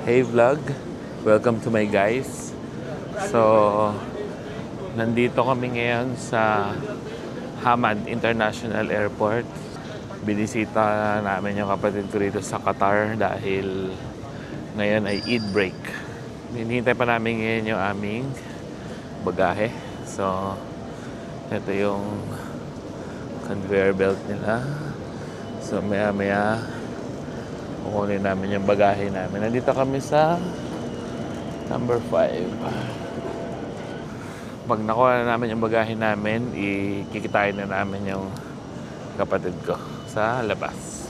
Hey vlog, welcome to my guys. So, nandito kami ngayon sa Hamad International Airport. Binisita namin yung kapatid ko rito sa Qatar dahil ngayon ay Eid break. Hinihintay pa namin ngayon yung aming bagahe. So, ito yung conveyor belt nila. So, maya-maya kukunin namin yung bagahe namin. Nandito kami sa number 5. Pag nakuha na namin yung bagahe namin, ikikitain na namin yung kapatid ko sa labas.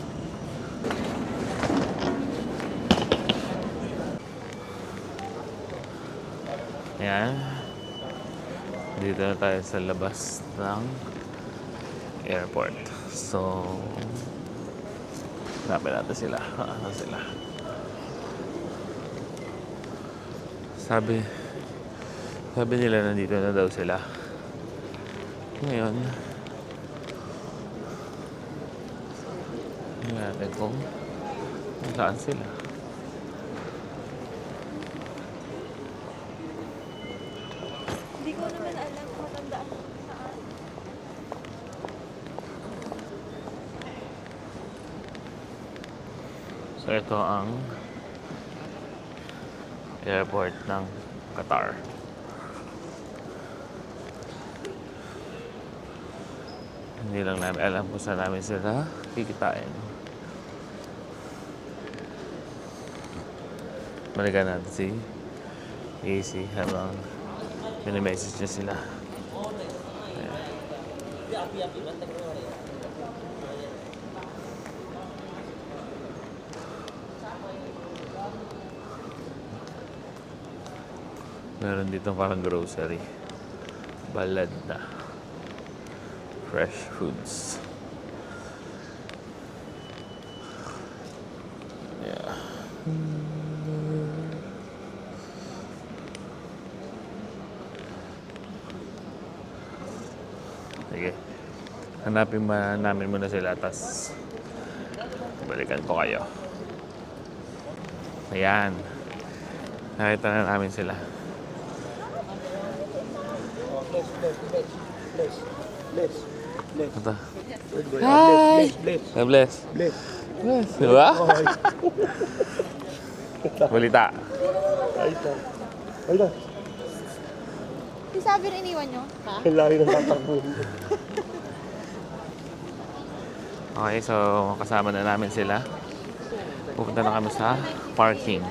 Ayan. Dito na tayo sa labas ng airport. So, hanapin natin sila. Ano sila? Sabi nila nandito na daw sila. Ngayon, tingnan natin kung saan sila. Hindi ko naman alam kung matandaan ko saan. So, ito ang airport ng Qatar. Hindi lang namin alam kung saan namin sila kikitain. Balikan natin si AC habang mini-message niya sila. Ayan. Meron dito parang grocery. Balad na. Fresh foods. Yeah. Sige. Hanapin namin muna sila, tas balikan ko kayo. Ayan. Nakita na namin sila. Ito. Hi! God bless. Bless. Diba? Balita. Ay na, Si sabi rin iniwan nyo? Ha? kailangan ng tatakbuhin. Okay, so kasama na namin sila. Pupunta na kami sa parking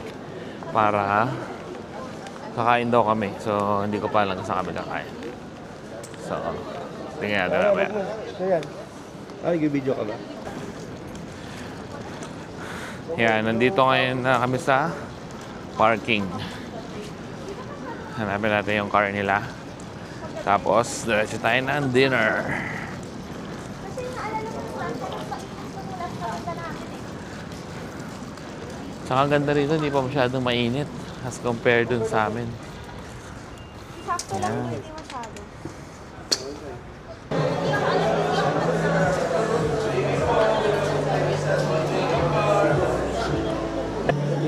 para kakain daw kami. So, hindi ko pa alam kung saan kami kakain. So, tingnan natin mamaya. Ayan. Ay, nag-video ka ba? Yan, nandito ngayon na kami sa parking. Hanapin natin yung car nila. Tapos, diretso tayo ng dinner. Kasi naalala ko lang kung wala sa kanta namin eh. Tsaka ganda rito, hindi pa masyadong mainit as compared dun sa amin. Sakto lang, hindi masyado.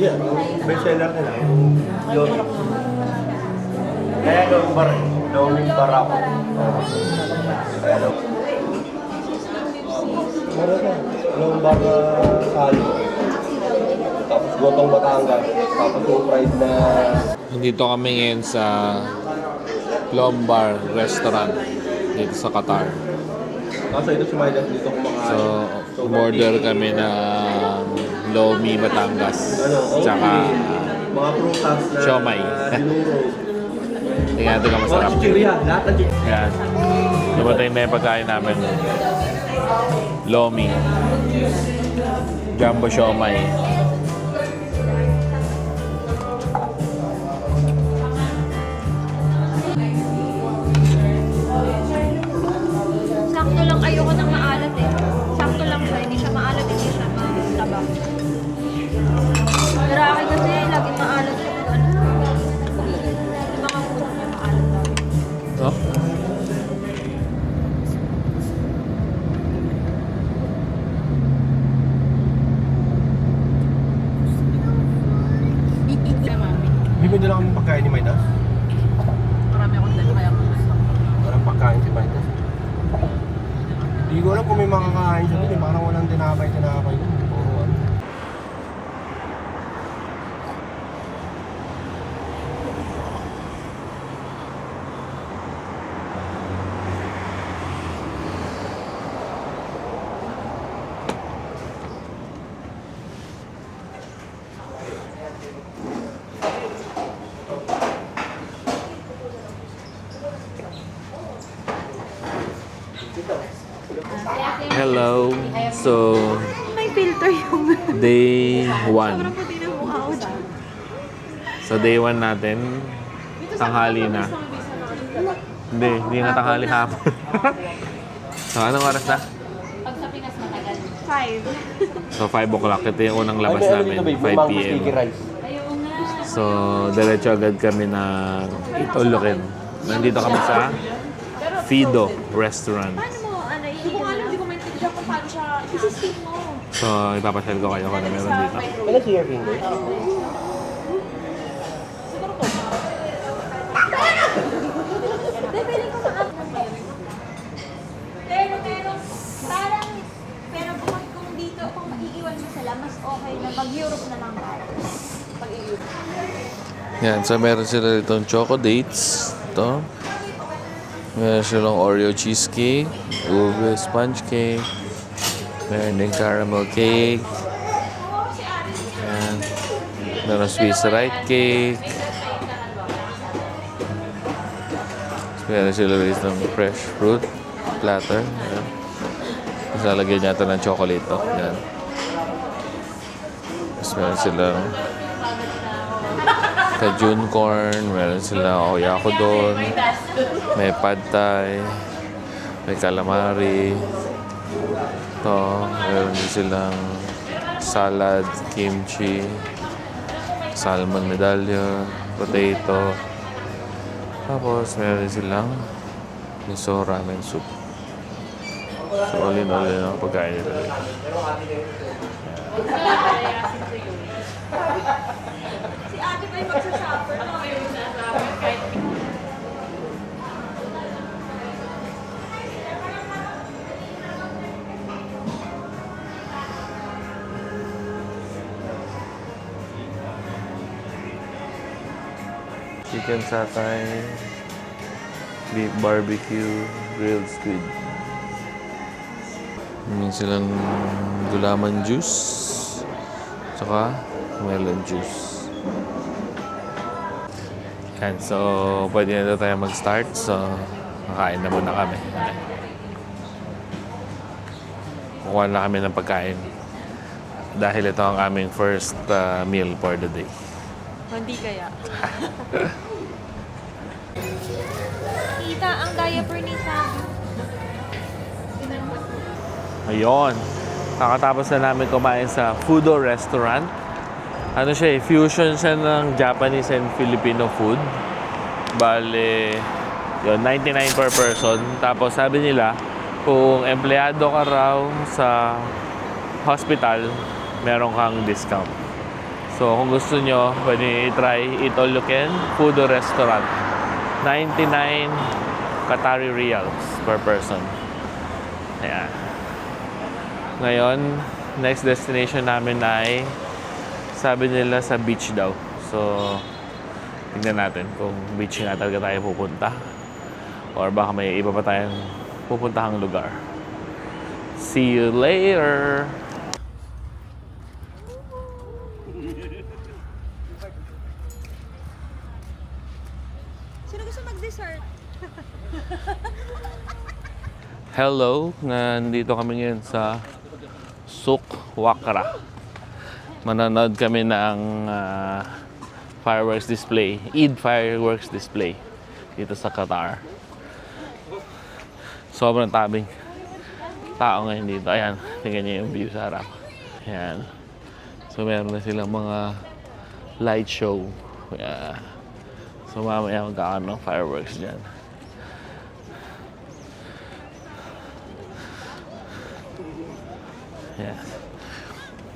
Yeah, best seller nila. Yun. Kaya low bar ako. Kaya low bar salo. Tapos gotong Batangas. Tapos yung fried na... Nandito kami ngayon sa Lombard Restaurant dito sa Qatar. Kaso ito si Maidas dito kumakain. So, umorder kami ng Lomi Batangas. Tsaka mga prutas na siomay. dinuro. tingnan natin kung masarap. Mga chichirya, lahat ng chichirya. Yan. Dumating na yung pagkain namin. Lomi. Jumbo siomay. Sakto lang, ayoko ng maalat eh. Sakto lang siya, hindi siya maalat, hindi siya mataba. Pero akin kasi, laging maalat yung ano. Yung mga food niya maalat lagi. Oh? may dala kami pagkain ni Maidas. Marami akong dala kaya gusto. Walang pagkain si Maidas. Hindi ko alam kung may makakain siya dun eh. Parang walang tinapay dun. Puro ano. Hello. So, May filter yung... day 1. puti na mukha ko dyan. So, day 1 natin. Tanghali na. Hindi na tanghali hapon. So, anong oras na? Pag sa Pinas matagal. 5. So, 5 o'clock. Ito yung unang labas namin. 5 p.m. Ayaw nga. So, diretso agad kami na Itulukin. Nandito kami sa Fido Restaurant. Paano mo, ano, hindi ko maintindihan kung paano siya i-steam mo. So, ipapasyal ko kayo kung ano meron dito. Ano si Your Finger? Siguro po. Hindi, feeling ko sa pero kung dito, kung maiiwan mo sila, mas okay na mag-Europe na lang tayo. Pag-Europe. Yan, so meron sila ditong choco dates. Ito. Meron silang Oreo cheesecake, ube sponge cake, meron din caramel cake, yan. Meron Swiss Rite cake. Meron sila ditong fresh fruit platter. Yan. Tapos lalagyan niya ito ng chocolate. To. Yan. Tapos meron silang Cajun corn, meron silang oyakodon, may pad thai, may calamari. Ito, meron din silang salad, kimchi, salmon medallion, potato. Tapos meron din silang miso ramen soup. So all in all yun ang pagkain nila. Si ate ba yung magsashopper? Chicken satay, beef barbecue, grilled squid. May silang gulaman juice, saka melon juice. Yan, so pwede na tayo mag-start. So, kakain na muna kami. Kukuha na kami ng pagkain. Dahil ito ang aming first meal for the day. Hindi kaya. Kita ang diaper ni Sam. Ayun. Kakatapos na namin kumain sa Fudo Restaurant. Ano siya eh, fusion siya ng Japanese and Filipino food. Bale, yun, 99 per person. Tapos sabi nila, kung empleyado ka raw sa hospital, meron kang discount. So kung gusto nyo, pwede i-try Itulukin Fudo Restaurant. 99 Qatari Riyals per person. Ayan. Ngayon, next destination namin ay sabi nila sa beach daw. So, tingnan natin kung beach nga talaga tayo pupunta. Or baka may iba pa tayong pupuntahang lugar. See you later! Sino gusto mag-dessert? Hello! Nandito kami ngayon sa Souk Wakra. Manonood kami ng fireworks display, Eid fireworks display dito sa Qatar. Sobrang tabing tao ngayon dito. Ayan, tingnan niyo yung view sa harap. Ayan. So meron na silang mga light show. Ayan. So mamaya magkakaroon ng fireworks dyan. Ayan.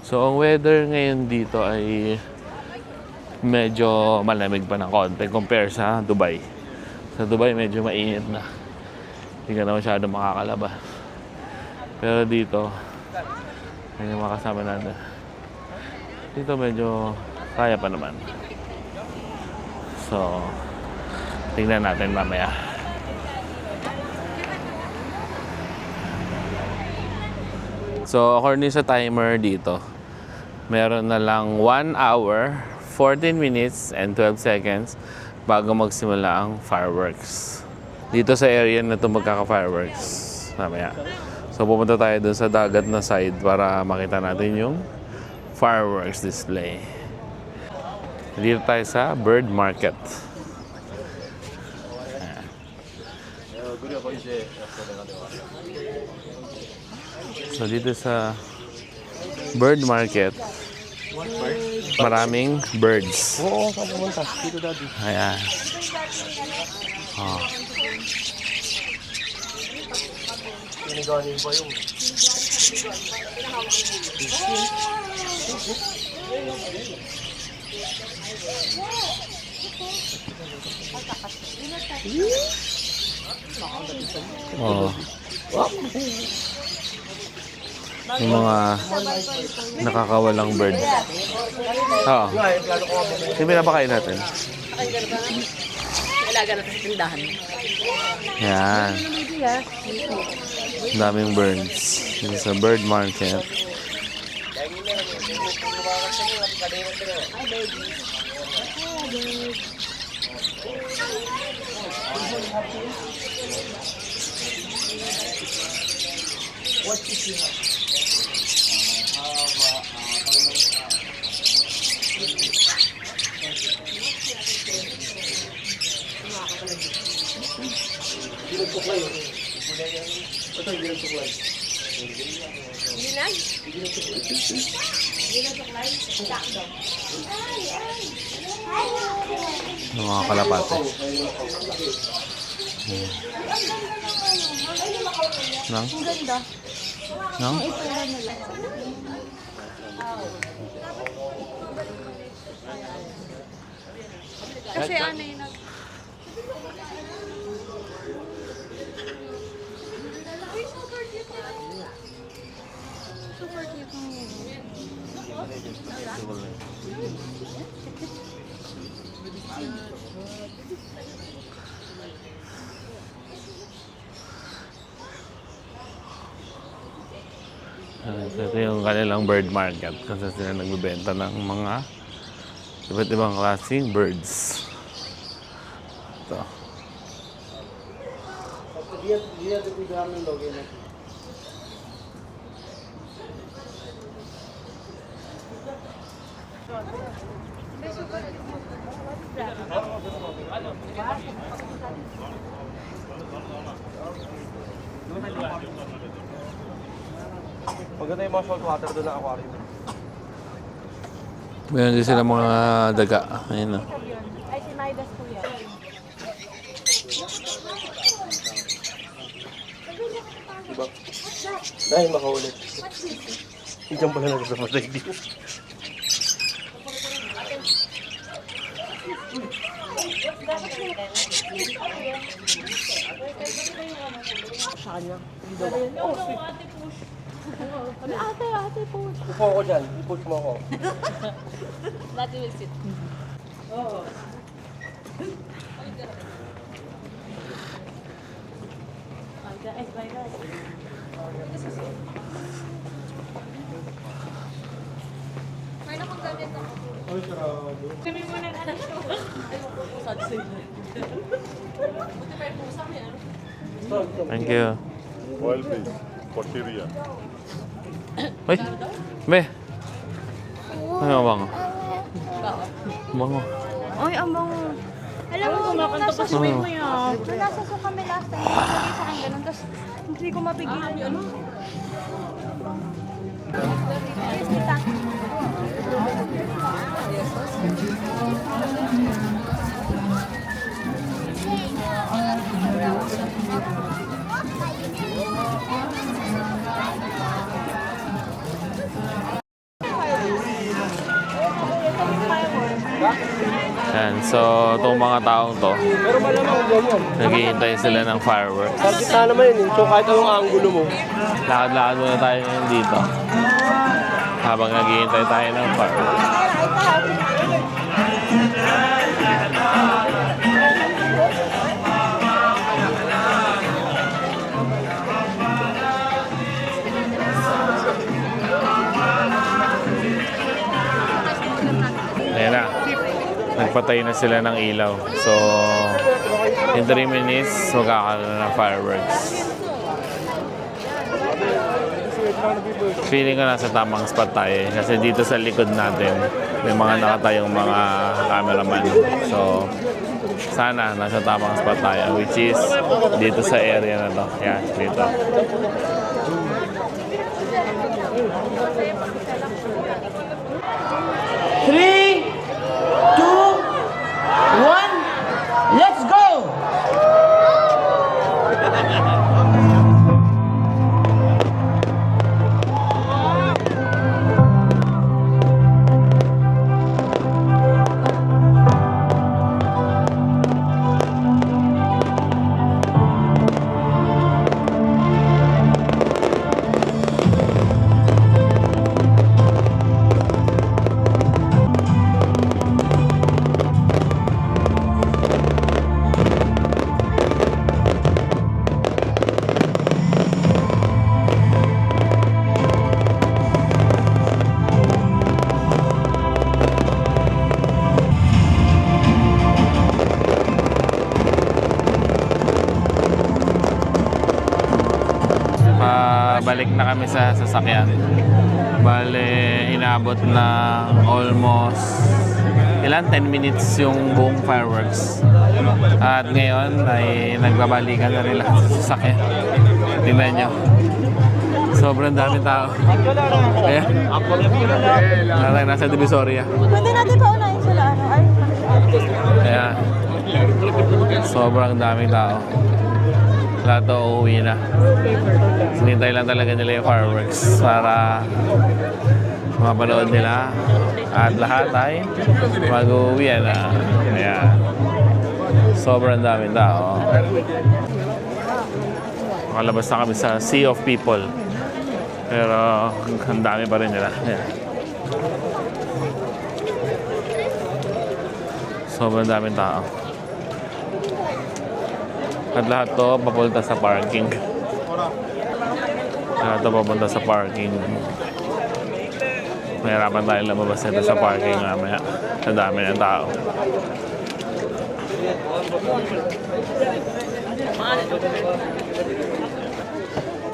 So ang weather ngayon dito ay medyo malamig pa ng konti compare sa Dubai. Sa Dubai medyo mainit na. Hindi ka na masyado makakalaba. Pero dito, ayun yung mga kasama natin. Dito medyo kaya pa naman. So, tingnan natin mamaya. So, according sa timer dito, meron na lang 1 hour, 14 minutes, and 12 seconds bago magsimula ang fireworks. Dito sa area na ito magkaka-fireworks mamaya. So, pupunta tayo dun sa dagat na side para makita natin yung fireworks display. Dito tayo sa bird market. So dito sa bird market, maraming birds. Oo, saan pumunta? Dito daddy. Ayan. Oh. Piniganin pa yung. Oh. Yung mga nakakawalang bird. Oo. Yung pinapakain natin. Alaga natin sa tindahan. Yan. Ang daming birds. Dito sa bird market. Yung mga kalapate. Nang? Ang ganda. Nang? Itsura nila. Kasi ano yun nag... Ay, super cute yun. Super cute mo yun. Ito yung kanilang bird market kasi sila nagbebenta ng mga iba't ibang klaseng birds. Ito. Maganda yung mga saltwater doon na aquarium. Meron din sila mga daga. Ayun na. Ay, si Maidas po yan. Diba? Dahil makaulit. Diyan pala nagsamasay dito. Sa kanya. Oh, sweet. Ate, push. Upo ako dyan. I-push mo ako. Dati will sit. Oo. Ay, guys. May nakong gamit ako. Ay, sarado. Kami muna na lang siya. Ay, pusad sa'yo. Buti pa yung pusang yan. Thank you. Oil based, porteria. Uy! Be! Ano ang bango? Bango. Ay, ang bango. Alam mo, nung nasa swim mo yan. Nung nasa so kami last time, nagsabi sa akin ganun, tapos hindi ko mapigilan yun. Yes, tita. So, itong mga taong to, Pero malamang ganyan. naghihintay sila ng fireworks. Sa gitna naman yun eh. So kahit anong angulo mo. Lakad-lakad muna tayo ngayon dito. Habang naghihintay tayo ng fireworks. Ayan na. Nagpatay na sila ng ilaw. So, in 3 minutes, magkakaroon ng fireworks. Feeling ko nasa tamang spot tayo eh. Kasi dito sa likod natin, may mga nakatayong mga cameraman. So, sana nasa tamang spot tayo, which is dito sa area na to. Yan, dito. Three, two, one, let's go! Pabalik na kami sa sasakyan. Bale, inabot na almost 10 minutes yung buong fireworks. At ngayon ay nagbabalikan na rin lahat sa sasakyan. Tingnan nyo. Sobrang dami tao. Ayan. Nasa Divisoria. Pwede natin paunahin sila, ano? Ay, Ayan. Sobrang daming tao. Lahat to uuwi na. Sinintay lang talaga nila yung fireworks para mapanood nila. At lahat ay mag-uuwi na. Ayan. Sobrang daming tao. Makalabas na kami sa sea of people. Pero ang dami pa rin nila. Ayan. Sobrang daming tao. At lahat to papunta sa parking. Lahat to papunta sa parking. Mahirapan tayo lumabas nito sa parking mamaya. Sa dami ng tao.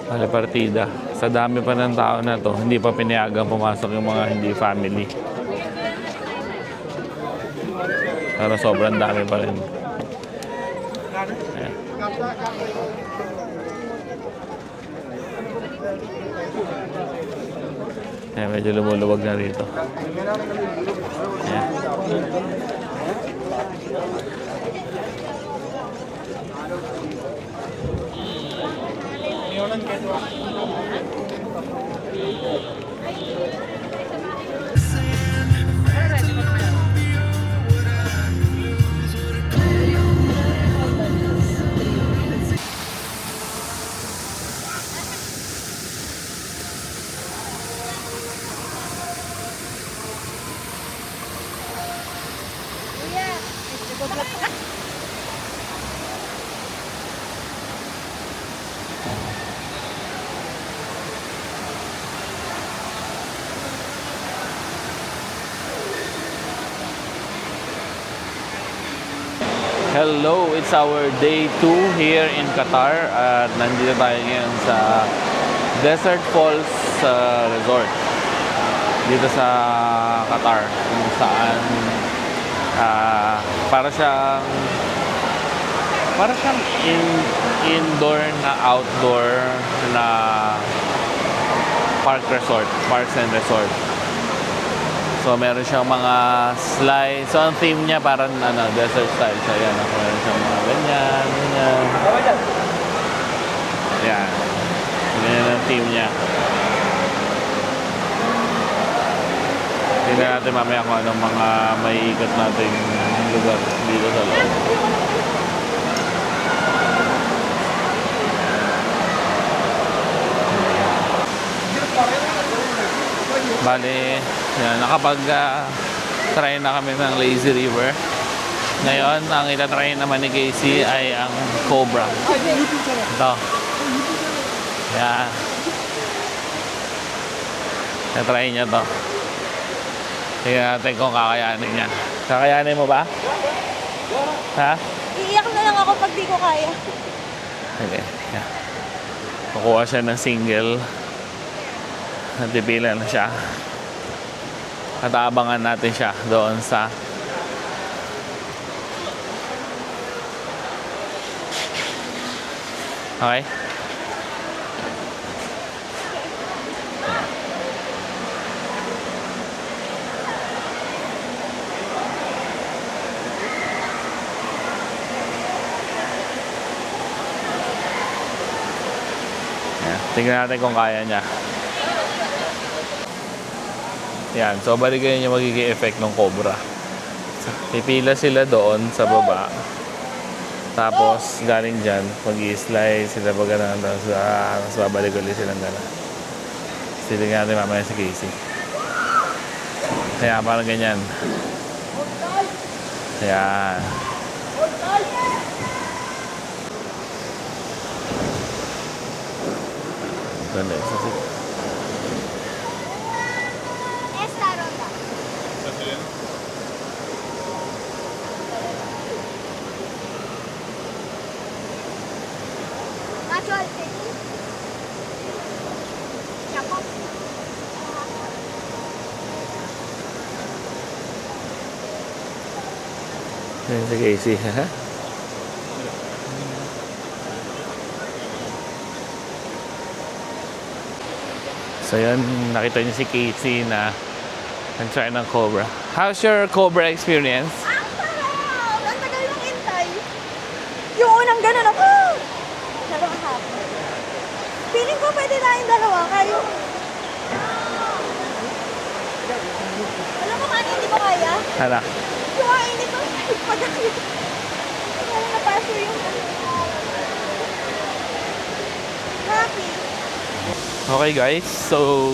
Wala partida. Sa dami pa ng tao na to, hindi pa pinayagang pumasok yung mga hindi family. Pero sobrang dami pa rin. Ayan. Ayan, medyo lumuluwag na rito. Ayan. Hello, it's our day 2 here in Qatar at nandito tayo ngayon sa Desert Falls Resort dito sa Qatar kung saan para siyang indoor na outdoor na parks and resort. So meron siyang mga slides. So ang theme niya parang desert style. So ayan, meron siyang mga ganyan. Ayan. Ganyan ang theme niya. Tingnan natin mamaya kung anong mga may ikot natin lugar dito sa loob. Bali, yan, nakapag-try na kami ng Lazy River. Ngayon, ang itatry naman ni Casey ay ang Cobra. Ito. Yan. Natry niya to. Tingnan natin kung kakayanin niya. Kakayanin mo ba? Ha? Iiyak na lang ako pag di ko kaya. Okay. Yan. Kukuha siya ng single. Natipila na siya. At aabangan natin siya doon sa okay? Yan. Tingnan natin kung kaya niya. Yan. So, balikan yung magiging effect ng Cobra. Pipila sila doon sa baba. Tapos, galing dyan, mag-i-slide sila pag gano'n. Tapos, babalik ulit silang gano'n. Tingnan natin mamaya si Casey. Kaya, parang ganyan. Ayan. Ganda. Esta ronda. Actual setting. Siapa? Ayan si Casey. So yun, nakita niyo si Casey na nag-try ng Cobra. How's your Cobra experience? Ang sarap! Ang tagal ng hintay. Yung unang ganun ako. Sarap hapon. Feeling ko pwede tayong dalawa. Kayo. Alam mo kung hindi ko kaya? Hala. Yung kainit ko. Pagkakit. Kaya napaso yung happy. Okay guys, so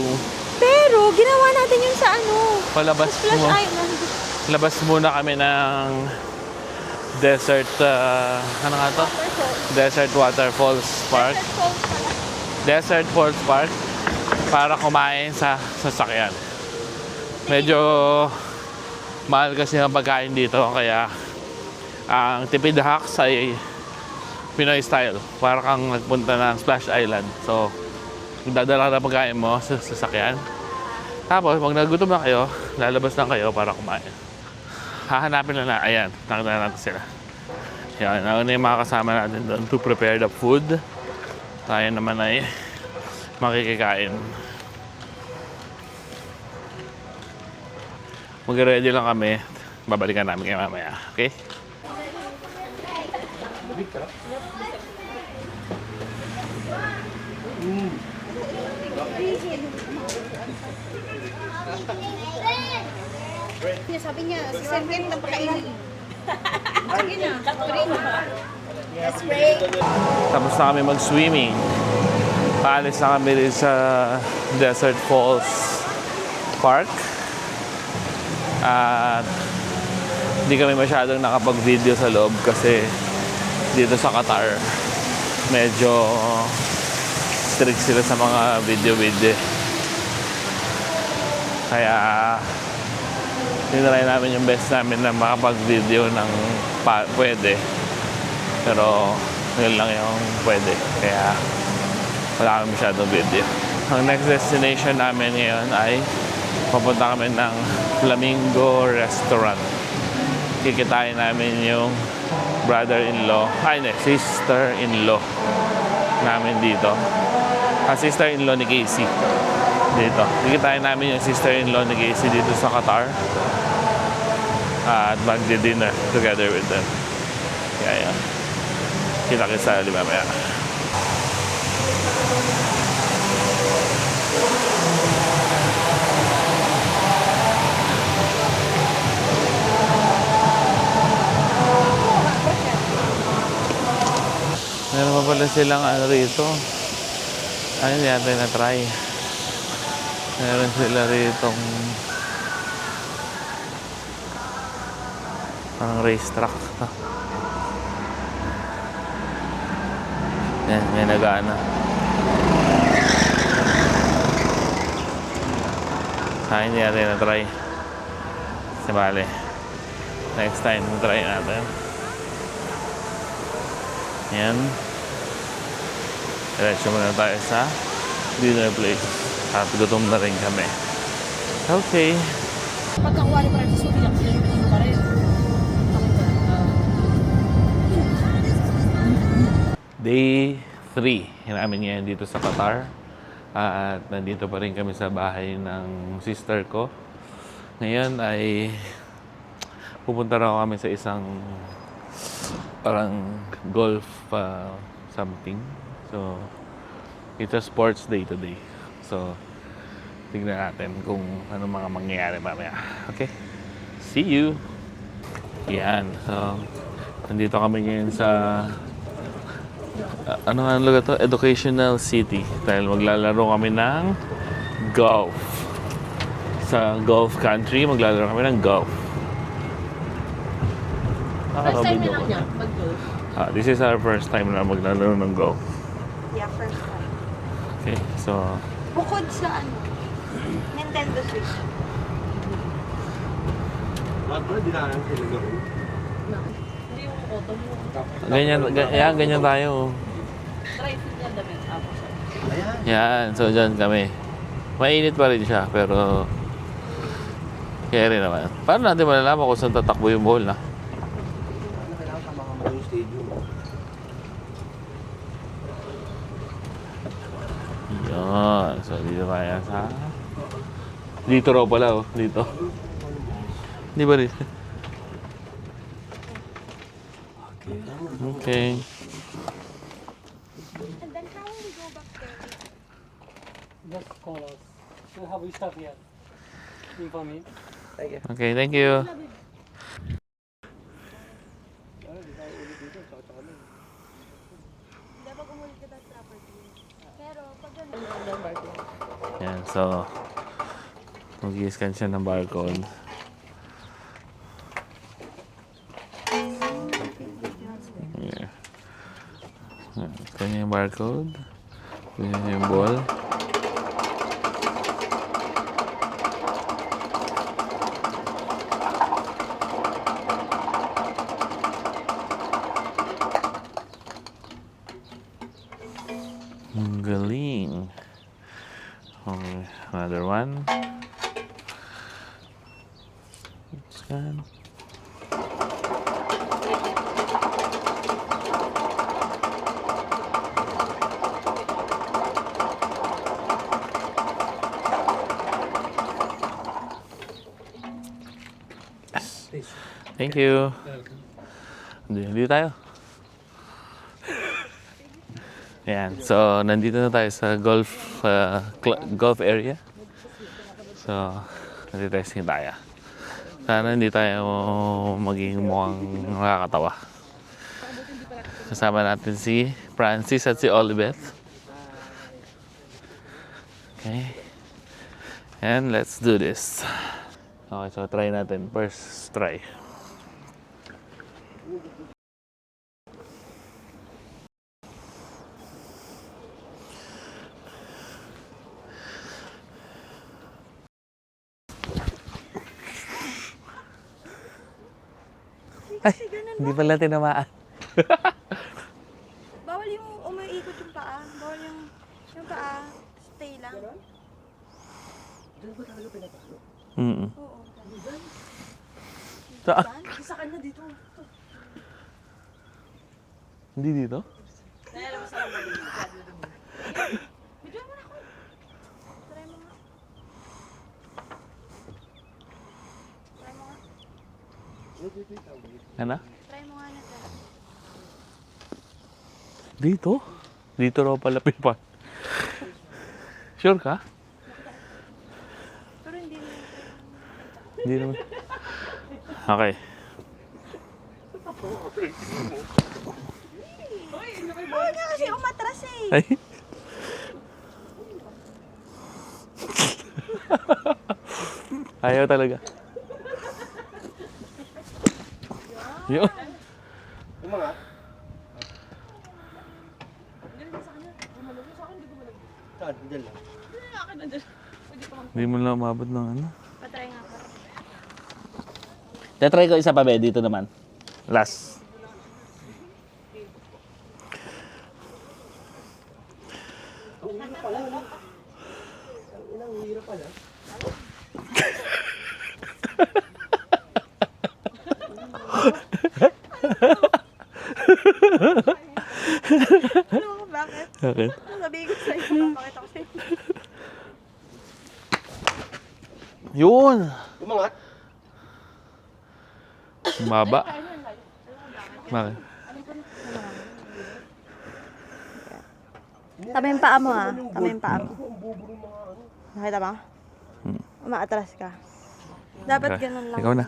Pero ginawa natin yun sa ano. palabas Sa Splash mo. Island. Labas muna kami ng Desert, ano nga to? Desert Waterfalls Park. Desert Falls pala. Desert Falls Park para kumain sa sasakyan. Medyo mahal kasi ang pagkain dito kaya ang tipid hacks ay Pinoy style. Para kang nagpunta ng Splash Island. So, dadala na pagkain mo sa sasakyan. Tapos, pag nagutom na kayo, lalabas lang kayo para kumain. Hahanapin na ayan, nakita na natin sila. Yan, ano yung mga kasama natin doon to prepare the food. Tayo naman ay makikikain. Mag-ready lang kami. Babalikan namin kayo mamaya. Okay? Sabi niya, sasargin na pakainin. Sige na, pakainin. Yes, break. Tapos na kami mag-swimming. Paalis na kami rin sa Desert Falls Park. At hindi kami masyadong nakapag-video sa loob kasi dito sa Qatar medyo strict sila sa mga video. Kaya tinry namin yung best namin na makapag-video ng pwede. Pero yun lang yung pwede. Kaya wala kami masyadong video. Ang next destination namin ngayon ay papunta kami ng Flamingo Restaurant. Kikitain namin yung sister-in-law namin dito. Sister-in-law ni Casey dito. Kikitain namin yung sister-in-law ni Casey dito sa Qatar. At magdi-dinner together with them. Kaya yan. Kita-kits tayo mamaya. pala silang ano rito. Ayun yata na try. Meron sila ritong parang racetrack. Yan, may nagana. Sa akin yata na try. Kasi bale. Next time, try natin. Yan. Diretso muna tayo sa dinner place. At gutom na rin kami. Okay. Pagkakuha ni Francis, umiyak siya yung ano pa rin. Day 3 namin ngayon dito sa Qatar. At nandito pa rin kami sa bahay ng sister ko. Ngayon ay pupunta raw kami sa isang parang golf something. So, it's a sports day today. So, tignan natin kung ano mga mangyayari mamaya. Okay? See you! Yan. So, nandito kami ngayon sa ano nga ang lugar to? Educational City. Dahil maglalaro kami ng golf. Sa golf country, maglalaro kami ng golf. First time na lang niya, mag-golf. This is our first time na maglalaro ng golf. Yeah, first time. Okay, so Bukod sa ano, Nintendo Switch. Bakit ba dinaanan sila gawin? Hindi yung auto mo. ganyan tayo. Drive niya damit. Ako siya. Ayan. Yan, so dyan kami. Mainit pa rin siya, pero kaya rin naman. Paano natin malalaman kung saan tatakbo yung ball na? Ano kailangan tama ka mo yung stadium? Yan, so dito tayo sa... Dito raw pala, oh. Dito. Di ba rin? Okay. And then how will we go back there? Just call us. So how we stop here? Inform me. Okay, thank you. Dapat umulit ka sa property. Pero pag gano'n, Yan, so mag-i-scan siya ng barcode. Yeah. Scan niya yung barcode. Scan niya yung ball. Ang galing. Okay, another one. Scan. Yes. Thank you. Hindi tayo. Ayan, so nandito na tayo sa golf area. So, nag-testing tayo. Sana hindi tayo maging mukhang nakakatawa. Kasama natin si Francis at si Olibeth. Okay. And let's do this. Okay, so try natin. First try. kasi ganun Hindi pala tinamaan. bawal yung umiikot yung paa. Bawal yung paa. Stay lang. Mm-mm. Oo. Saan? Sa kanya dito. Hindi dito? Bidyo mo na ako. Try mo nga. Try mo nga. Ano? Try mo nga na to. Dito? Dito raw pala pipan. Sure ka? Pero hindi naman. Hindi naman. Okay. Oo nga kasi umatras eh. Ay. Ayaw talaga. Yun. Umangat. Saan? Diyan lang. Hindi mo lang umabot ng ano. Patry nga pa. Tetry ko isa pa, be. Dito naman. Last. Ang hirap pala. Ang hirap pala. Ano ko, bakit? Okay. Sabihin ko sa'yo, papakita ko sa'yo. Yun! Umangat. Maba. Bakit? Tama yung paa mo ha. Tama yung paa mo. Nakita ba? Umaatras ka. Dapat Okay. ganun lang. Ikaw na.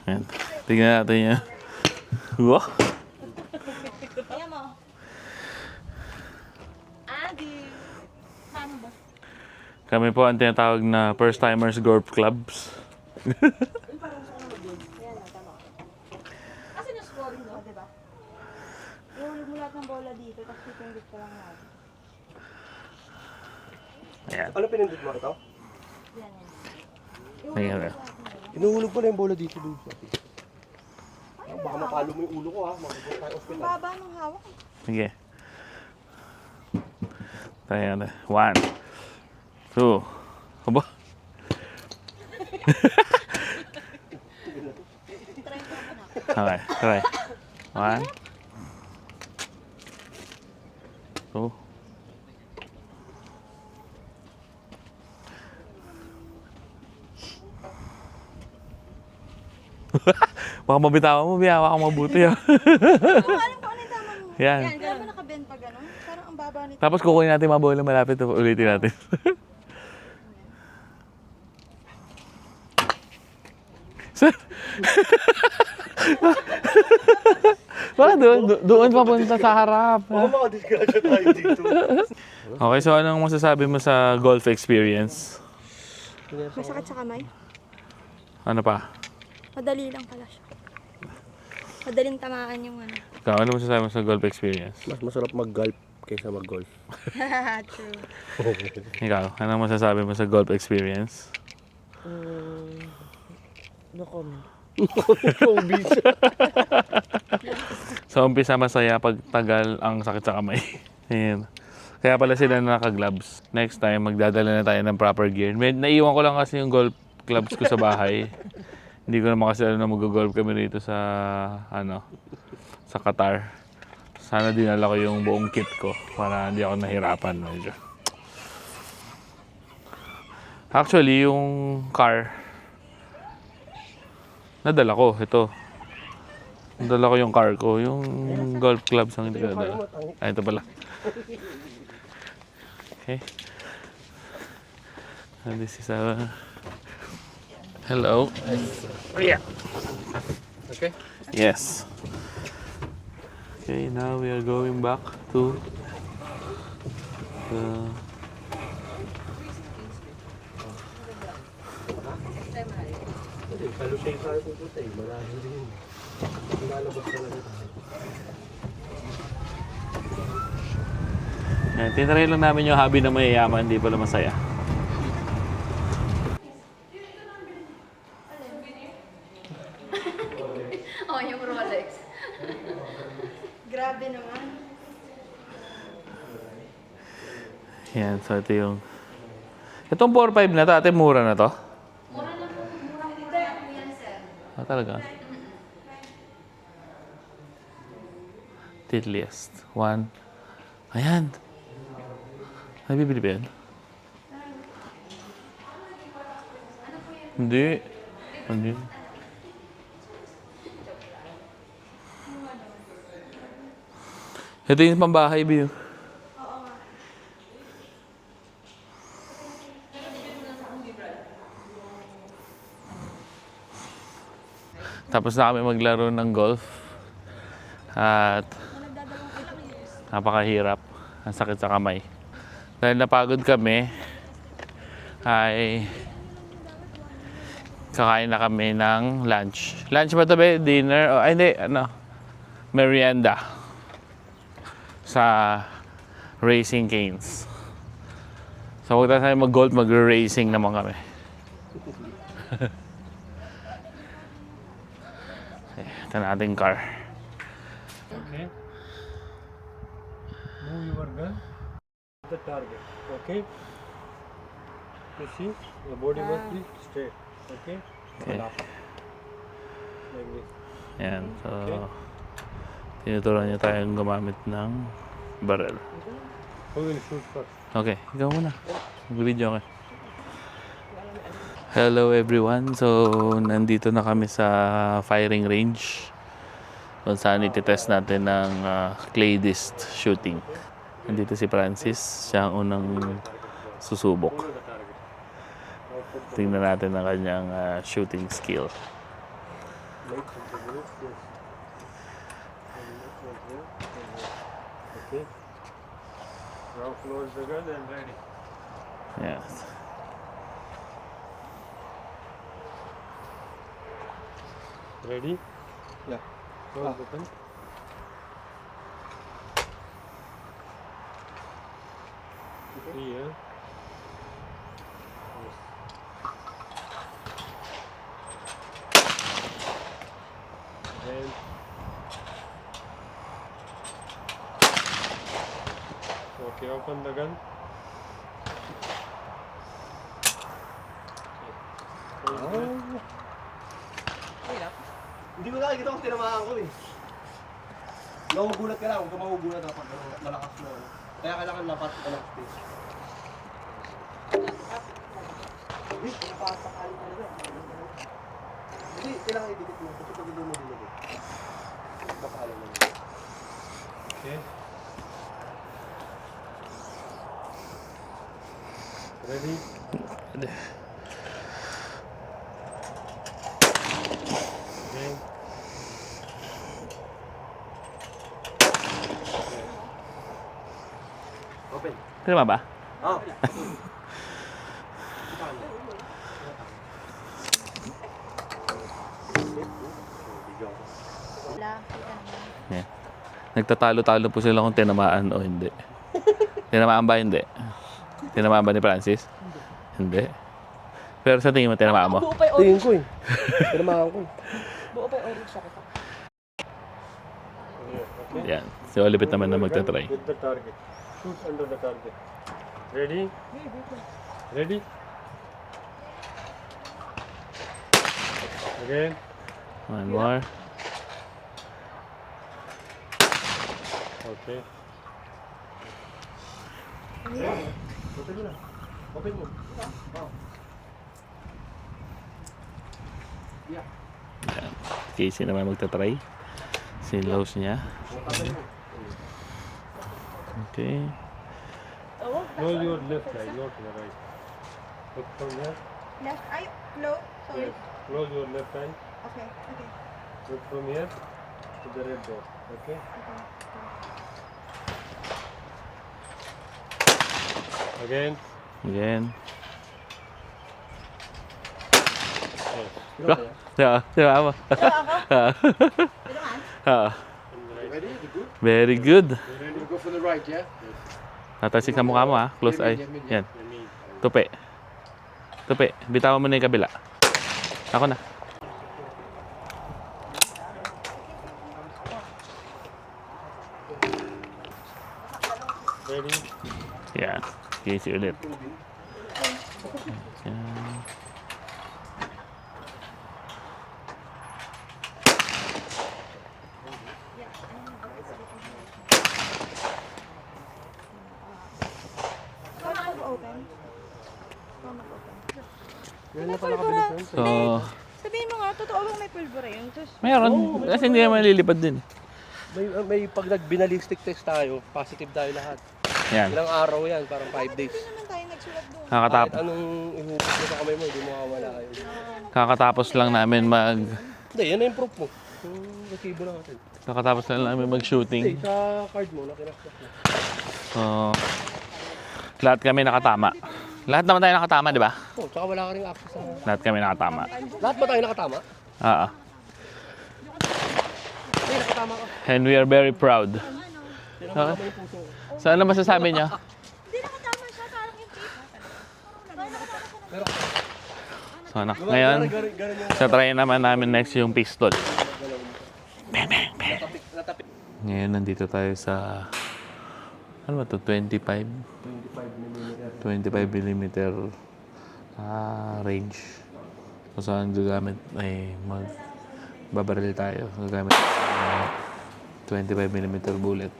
Ayan. Tingnan natin yan. Wow! Ayan mo. Adi. Paano ba? Kami po ang tinatawag na first-timers golf clubs. Kasi na-scoring no? Diba? Ihulog mo lahat ng bola dito, tapos pipindot ka lang natin. Ayan. Ano pinindot mo ito? Ayan. Inuhulog ko na yung bola dito doon. Baka mapalo mo yung ulo ko ha. Makikita tayo Ang hospital. baba ng hawak. Sige. Ayan. 1, 2. Aba. Okay, try. 1, 2. Baka mabitawan mo, biyawa ka mabuti ah. Oo, alam ko ano yung tama mo. Yan. Yan, kaya mo nakabend pa gano'n? Parang ang baba nito. Tapos kukunin natin mga bola malapit, ulitin natin. Baka doon papunta sa harap. Baka makadisgrasya tayo dito. Okay, so anong masasabi mo sa golf experience? May sakit sa kamay. Ano pa? Madali lang pala siya. Madaling tamaan yung ano. Ikaw, ano masasabi mo sa golf experience? Mas masarap mag-golf kaysa mag-golf. True. Ikaw, ano masasabi mo sa golf experience? No comment. Sa umpisa masaya, pag tagal ang sakit sa kamay. Ayan. Kaya pala sila naka-gloves. Next time, magdadala na tayo ng proper gear. Naiwan ko lang kasi yung golf clubs ko sa bahay. Hindi ko naman kasi alam na mag-golf kami rito sa, sa Qatar. Sana dinala ko yung buong kit ko para hindi ako nahirapan medyo. Actually, yung car, nadala ko. Ito. Nadala ko yung car ko. Yung golf clubs ang hindi ko nadala. Ay, ito pala. Okay. And this is hello. Yeah. Okay. Yes. Okay, now we are going back to the Kalusay tayo pupunta eh. Malayo rin. Lalabas talaga tayo. Yan, tinry lang namin yung hobby na mayayaman, hindi pala masaya. Oh, yung Rolex. Grabe naman. Yan, so ito yung... Itong 4-5 na to, ate, mura na to? Mura na po. Mura po yan, sir. Ah, talaga? Tiddliest. 1. Ayan. Ay, bibili ba yan? Hindi. Hindi. Ito yung pambahay, Bill. Tapos na kami maglaro ng golf. At napakahirap. Ang sakit sa kamay. Dahil napagod kami, ay kakain na kami ng lunch. Lunch ba ito ba? Dinner? O, ay, hindi. Ano? Merienda. Sa Racing Canes. So, huwag tayo mag-golf, mag-racing naman kami. Ito na ating car. Okay. Move your gun. The target. Okay. You see, the body must be straight. Okay. Okay. Like this. Yan. So, tinuturuan niya tayong gumamit ng barrel. Who will shoot first? Okay, ikaw muna. Mag-video ka. Hello everyone. So, nandito na kami sa firing range kung saan ititest natin ng clay disc shooting. Nandito si Francis. Siya ang unang susubok. Tingnan natin ang kanyang shooting skill. Okay. Now close the gun and ready. Yes. Ready? Yeah. Close the gun. Here. And okay, open the gun. Hindi ko nakikita kung tinamaan ko eh. Magugulat ka lang, huwag ka magugulat dapat malakas mo. Kaya kailangan lapat ka ng space. Hindi, pinapasakali talaga. Hindi, kailangan idikit mo. Kasi pag hindi mo dinigit. Kapala mo. Okay. Ready? Okay. Open. Tama ba? Oh. Wala, kita naman. Yeah. Nagtatalo-talo po sila kung tinamaan o hindi. Tinamaan ba? Hindi. Tinamaan ba ni Francis? Hindi. Pero sa tingin mo, tinamaan mo? Buo pa yung Tingin ko eh. Tinamaan ko. Buo pa yung orange ako. Yan. Si Olipit naman na magtatry. With the target. Shoot under the target. Ready? Ready? Again. One more. Okay. Open mo na. Open mo. Oh. Yan. Casey naman magtatry. Sinlows niya. Okay. Close your left eye, not the right. Look from here. Left eye, close. Sorry. Yes. Close your left eye. Okay, okay. Look from here to the red dot. Okay. Again. Again. Yes. Yeah, yeah, mo. Ready? Good? Very good. Ready to go from the right, yeah? Tatasik sa mukha mo ha. Close eye. Yan. Tupi. Tupi. Bitawan mo na yung kabila. Ako na. Ready? Yan. Casey ulit. Yan. Open. Ganyan na pala kabilis yun. So, Sabihin mo nga, totoo bang may pulbura yun? Sus, mayroon. Kasi hindi naman lilipad din. May pag nag-binalistic test tayo, positive tayo lahat. Yan. Ilang araw yan, parang 5 days. hindi naman tayo nagsulat doon. Kahit Kakatapos. anong ihupit mo sa kamay mo, hindi mo mawala yun. Kakatapos lang namin Hindi, yan na yung proof mo. Yung resibo na natin. Nakatapos na lang namin Hindi, mag-shooting. sa card mo, nakinaksak mo. So, lahat kami nakatama. Lahat naman tayo nakatama, di ba? Oh, tsaka wala ka rin access sa... Lahat kami nakatama. Lahat ba tayo nakatama? Oo. Hindi, nakatama ka. And we are very proud. Tinama Okay. mo yung puso. So, ano masasabi niyo? Hindi nakatama siya, parang yung tape. So, anak, ngayon, sa try naman namin next yung pistol. Bang, bang, bang. Ngayon, nandito tayo sa, ano ba ito, 25 mm range. So, saan gagamit ay babaril tayo. Gagamit ng 25 mm bullet.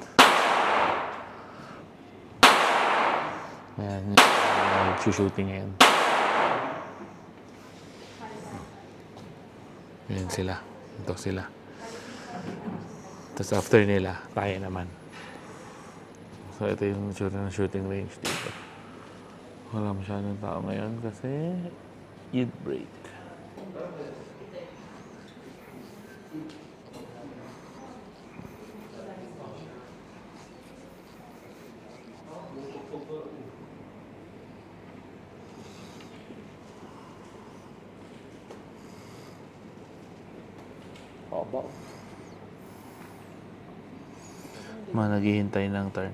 Ayan, shooting ngayon. Ayan sila. Ito sila. Tapos after nila, tayo naman. So ito yung shooting range dito. Wala masyadong tao ngayon kasi Eid break. Aba. Mga naghihintay ng turn.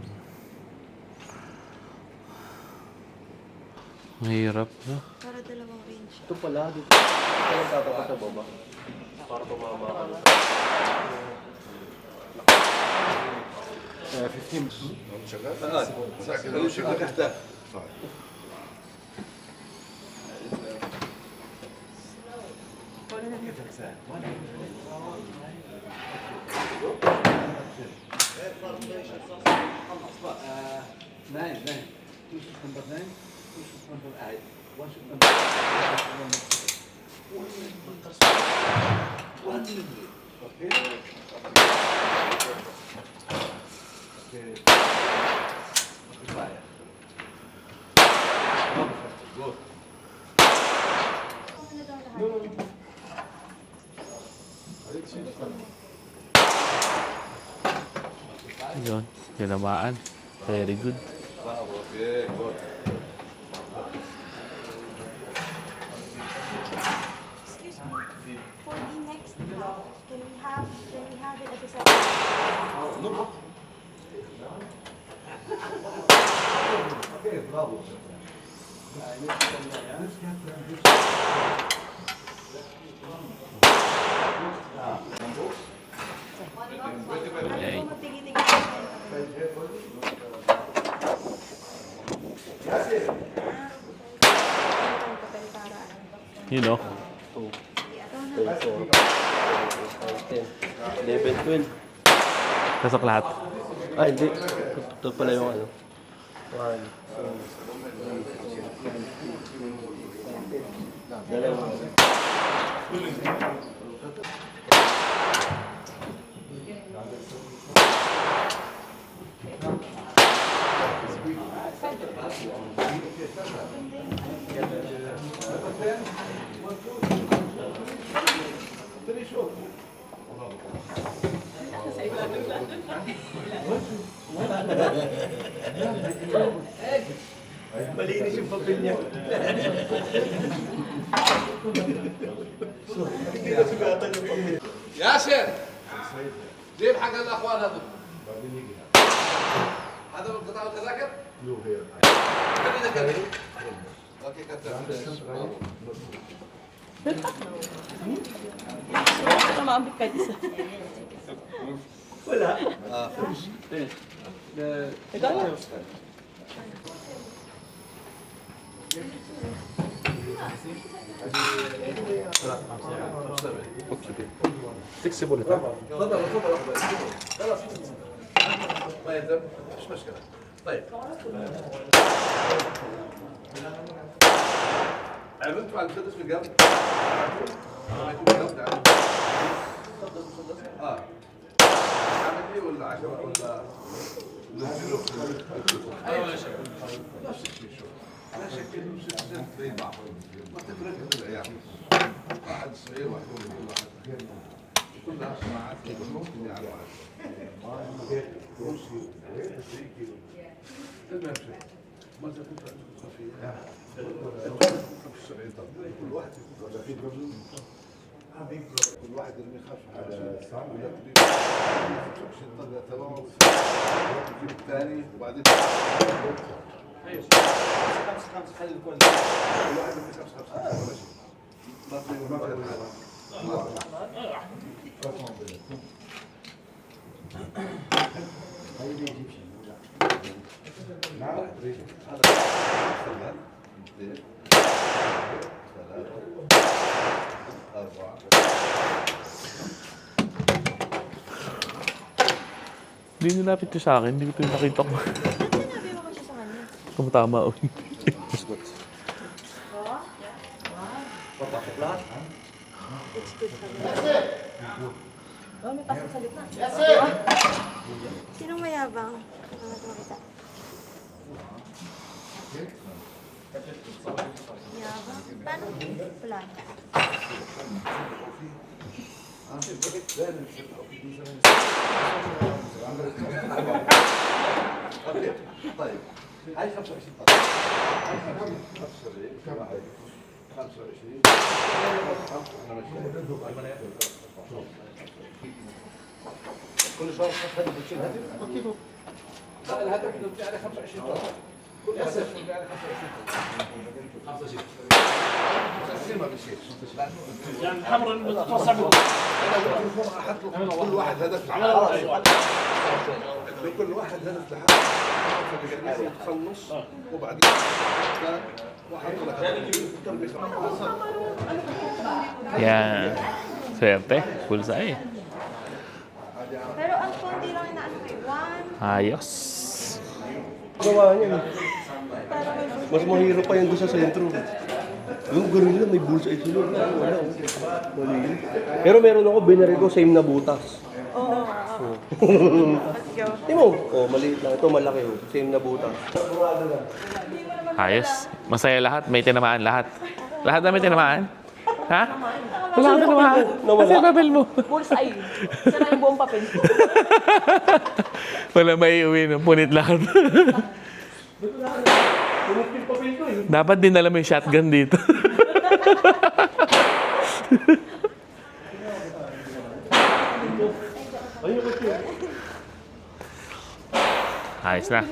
Mahirap, no? Para dalawang range. Ito pala, dito. Ito lang tatapat sa baba. Para tumama ka. 15. Yun, tinamaan. Very good. Excuse me. For the next block, can we have it at the second? Ay. You know, 11, 12. pasok lahat. Ah, hindi. Ito pala yung ano. 1, 2, 3, 4. Malinis yung papel niya. ياسر جيب حق الاخوان هذول هذا القطع التذاكر؟ خلينا كذا اوكي كتر Wala. Flexible ito. تفضل تفضل خلاص ما يلزم مش مشكله طيب عملتوا على المسدس في القلب؟ عملتوا بالقلب ده؟ اه عمل لي ولا 10 ولا نزلوا ايوه يا شيخ نفس الشيء شوف لا شك انه زي بعض ما تفرق يعني واحد صغير واحد كلها صناعات كيلو اللي على المهم شيء ما تكون خفيفه كل واحد يكون 30 رجل كل واحد اللي يخاف على الصعب ولا تمام الثاني وبعدين خمسة خلي الكل. كل واحد يمسك 5 ولا شيء ما في Hindi nilapit ko sa akin. Hindi ko ito nakita ko. Sinabi mo kasi sa kanya. Kung tama o Papasok lahat. Oh, may pasok sa gitna. Sinong mayabang? Ano makita? Mayabang? Paano? Wala. طيب هاي 25 25 كل شهر خد بتشيل هدف. لا الهدف انه بدي عليه 25 طن كل هدف بدي عليه 25 25 ما بيصير يعني الحمراء اللي بتتوسع احط كل واحد هدف لكل واحد هدف لحاله تخلص وبعدين واحد Yan. Swerte. Pulsa eh. Pero ang konti lang na ano eh. Ayos. Gawa niya. Mas mahirap pa yan doon sa sentro. Yung gorilla may bulsa ito doon. Wala. Mali. Pero meron ako, binari ko same na butas. Oo. Let's go. Tingnan mo. Oh, maliit lang. Ito malaki oh. Same na butas. Ayos. Masaya lahat. May tinamaan lahat. Lahat na may tinamaan? Ha? Wala kang tinamaan. Kasi papel mo. Bullseye. Sira yung buong papel. Wala may iuwi no? Punit lahat. Dapat dinala mo yung shotgun dito. Ayos na.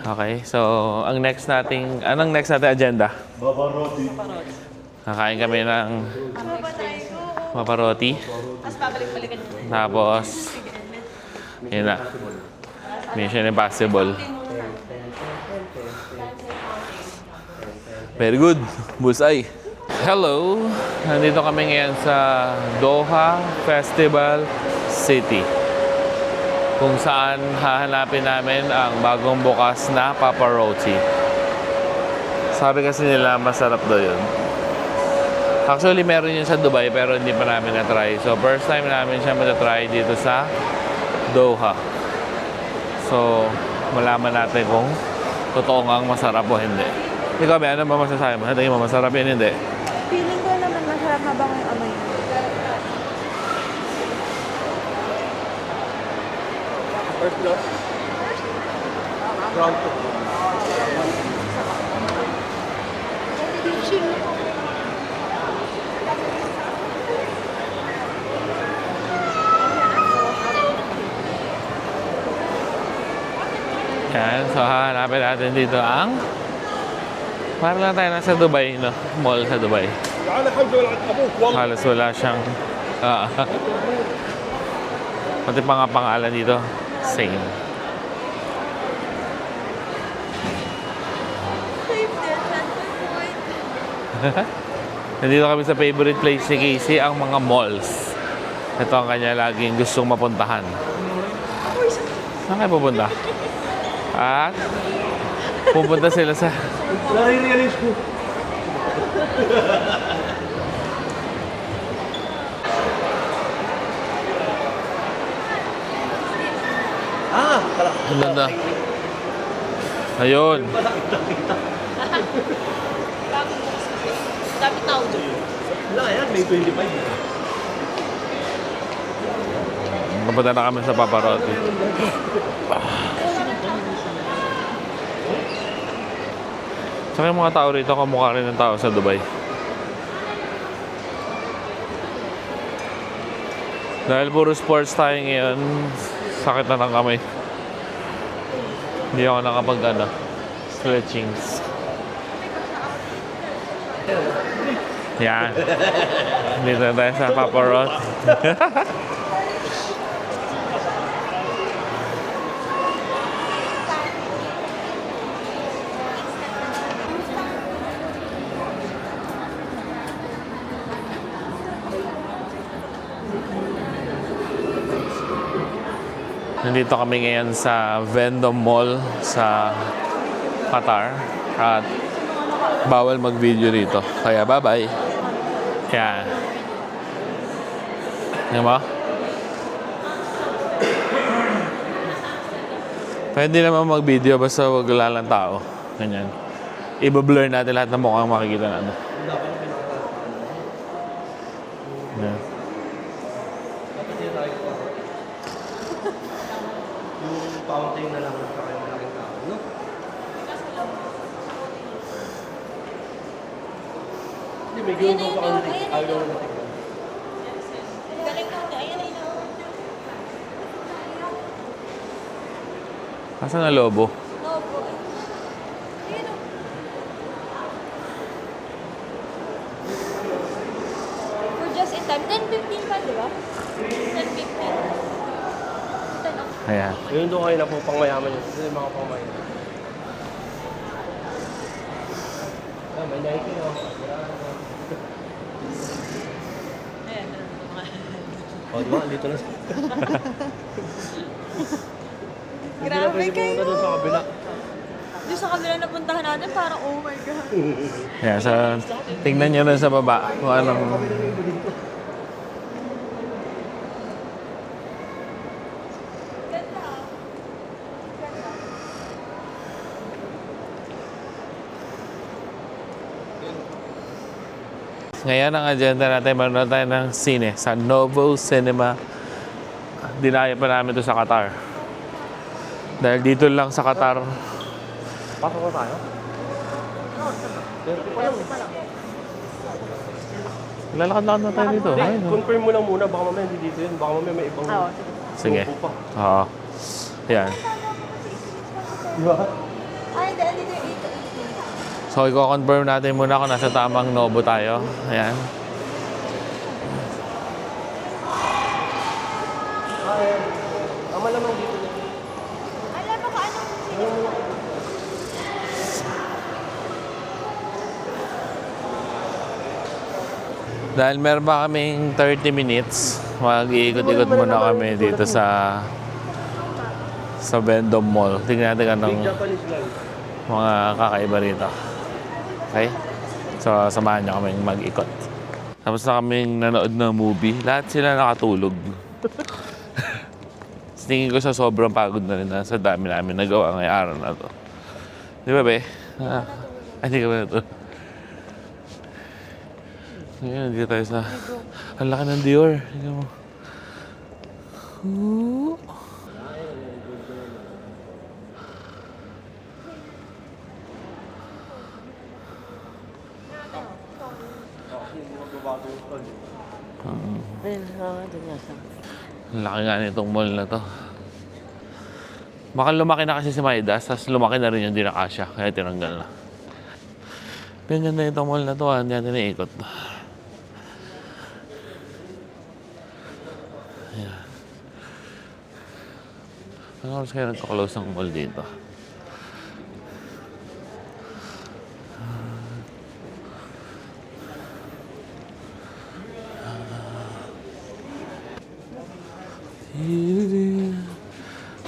Okay, so ang next nating, anong next nating agenda? Paparoti. Kakain kami ng paparoti. Tapos babalik-balikan nyo. Tapos, yun na. Mission Impossible. Very good. Bullseye. Hello. Nandito kami ngayon sa Doha Festival City, kung saan hahanapin namin ang bagong bukas na paparoti. Sabi kasi nila masarap daw yun. Actually, meron yun sa Dubai pero hindi pa namin na-try. So, first time namin siya matatry dito sa Doha. So, malaman natin kung totoo ngang masarap o hindi. Ikaw, ano ba masasabi mo? Tingin mo, masarap yun, hindi? Feeling ko naman masarap habang yung amoy. First floor. Ground 2. Yan, so hahanapin natin dito ang para lang tayo nasa Dubai, no? Mall sa Dubai. Halos wala siyang pati pa nga pangalan dito, same. Nandito kami sa favorite place ni Casey, ang mga malls. Ito ang kanya laging gustong mapuntahan. Saan kayo pupunta? At pupunta sila sa... Nare-realize ko. Ang ganda. Ayun. Dami tao dyan. Wala yan, May 25. Napunta na kami sa Paparotti. Saka yung mga tao rito, kamukha rin ng tao sa Dubai. Dahil puro sports tayo ngayon, sakit na ng kamay. Hindi ako stretchings. Yan. Dito na tayo sa Paparotti. Nandito kami ngayon sa Vendome Mall sa Qatar at bawal mag-video dito. Kaya bye-bye. Yan. Yan ba? Pwede naman mag-video basta wag lalang tao. Ganyan. I-blur natin lahat ng mukhang makikita natin. Yan. Yung fountain na lang ng malaking tao, no? Hindi, may gawin pa kaunti. Ayaw na natin. Galing ko. Ayan, ayan. Asan na lobo? No po. Ayan o. We're just in time. 10:15 pa, di ba? 10:15. Ayan. Ngayon doon kayo na po pangmayaman yun. Ito yung mga pangmayaman. May Nike o. O, diba? Dito na siya. Grabe kayo. Doon sa kabila. Doon sa kabila na puntahan natin, parang oh my God. Ayan, so tingnan nyo na sa baba kung anong... Ganda. Ngayon ang agenda natin, manood tayo ng sine sa Novo Cinema. Dinaya pa namin ito sa Qatar. Dahil dito lang sa Qatar. Pasok na tayo? Lalakad-lakad na tayo dito. Ayun, oh. Confirm mo lang muna. Baka mamaya hindi dito yun. Baka mamaya may ibang... Sige. grupo pa. Oo. Yan. Diba? Ay, dahil dito yung 8. So, i-confirm natin muna kung nasa tamang Novo tayo. Ayan. Tama lamang dito. Alam mo kung anong Dahil meron pa kaming 30 minutes, mag-iikot-ikot muna kami dito sa Vendome Mall. Tingnan natin anong Japanese lang. mga kakaiba rito. Okay? So, samahan niyo kaming mag-ikot. Tapos na kaming nanood ng movie. Lahat sila nakatulog. Tingin ko sa sobrang pagod na rin sa dami namin nagawa ngayong araw na to. Di ba, be? Hindi ka ba na to? Ngayon, dito tayo sa... Ang laki ng Dior. Tingnan mo. Ang laki nga nitong mall na to. Baka lumaki na kasi si Maidas, tapos lumaki na rin yung dinakasya, kaya tinanggal na. Pero ganda itong mall na to, hindi natin naikot. Ayan. Ano oras kaya nagka-close ng mall dito?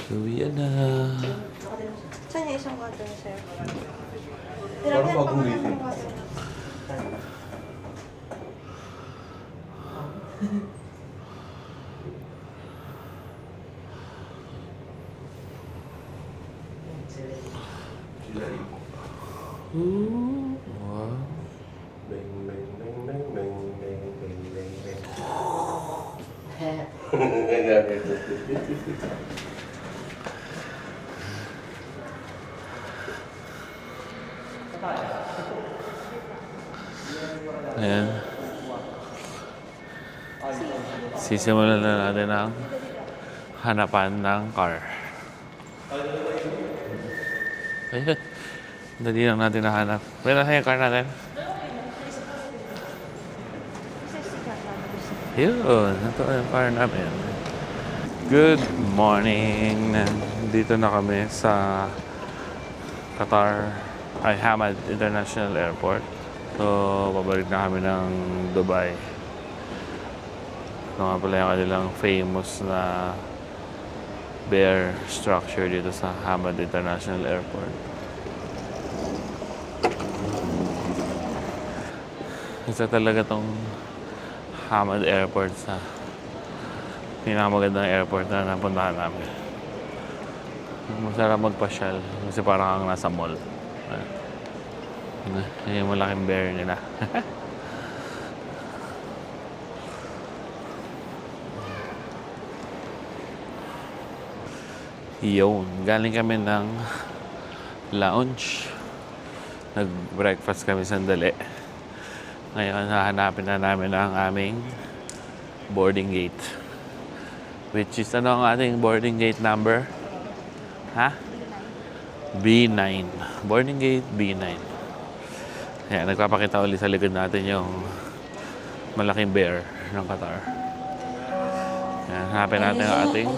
Uwi na. Saan yung isang water, sir? Parang bagong meeting. Wow. Bang, bang, bang, bang, bang, bang. Ayan. Sisimulan na natin ang hanapan ng car. Ayun. Dali lang natin nahanap. Meron na yung car natin. Yun. Ito yung car namin. Good morning. Nandito na kami sa Qatar Hamad International Airport. So, pabalik na kami ng Dubai. Ito nga pala yung kanilang famous na bear structure dito sa Hamad International Airport. Isa talaga tong Hamad Airport sa pinakamagandang airport na napuntahan namin. Masarap magpasyal kasi parang kang nasa mall. Yung malaking bear nila. Yun. Galing kami ng lounge. Nag-breakfast kami sandali. Ngayon, hahanapin na namin ang aming boarding gate. Which is, ano ang ating boarding gate number? Ha? B9. Boarding gate B9. Ayan, nagpapakita ulit sa likod natin yung malaking bear ng Qatar. Ayan, hanapin natin ang ating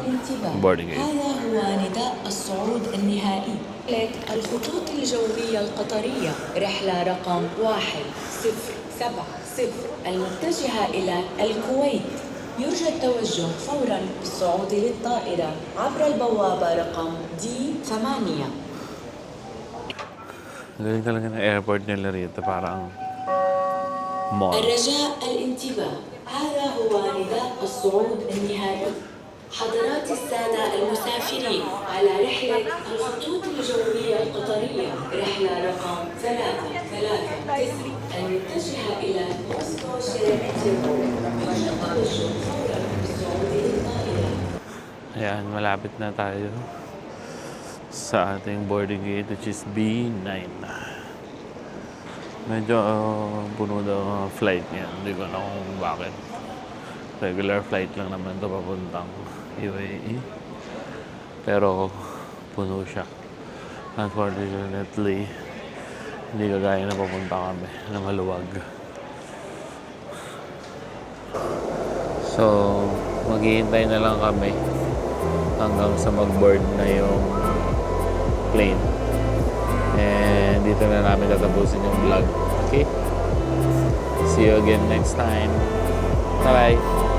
boarding gate. هذا هو نداء الصعود النهائي. الخطوط الجوية القطرية رحلة رقم 170 المتجهة إلى الكويت. يرجى التوجه فورا بالصعود للطائرة عبر البوابة رقم D8. Galing talaga ng airport nila rito. Parang mall. الرجاء الانتباه. هذا هو نداء الصعود النهائي. حضرات السادة المسافرين على رحلة الخطوط الجوية القطرية رحلة رقم 339 المتجهة إلى موسكو شيريميتيفو يرجى التوجه فورا بالصعود للطائرة. Ayan, malapit na tayo sa ating boarding gate which is B9. Medyo puno daw ang flight niya. Hindi ko na kung bakit. Regular flight lang naman ito papuntang UAE. Pero puno siya. Unfortunately, hindi kagaya na papunta kami na maluwag. So, maghihintay na lang kami hanggang sa mag-board na yung plane. And dito na namin tatapusin yung vlog. Okay? See you again next time. Bye-bye!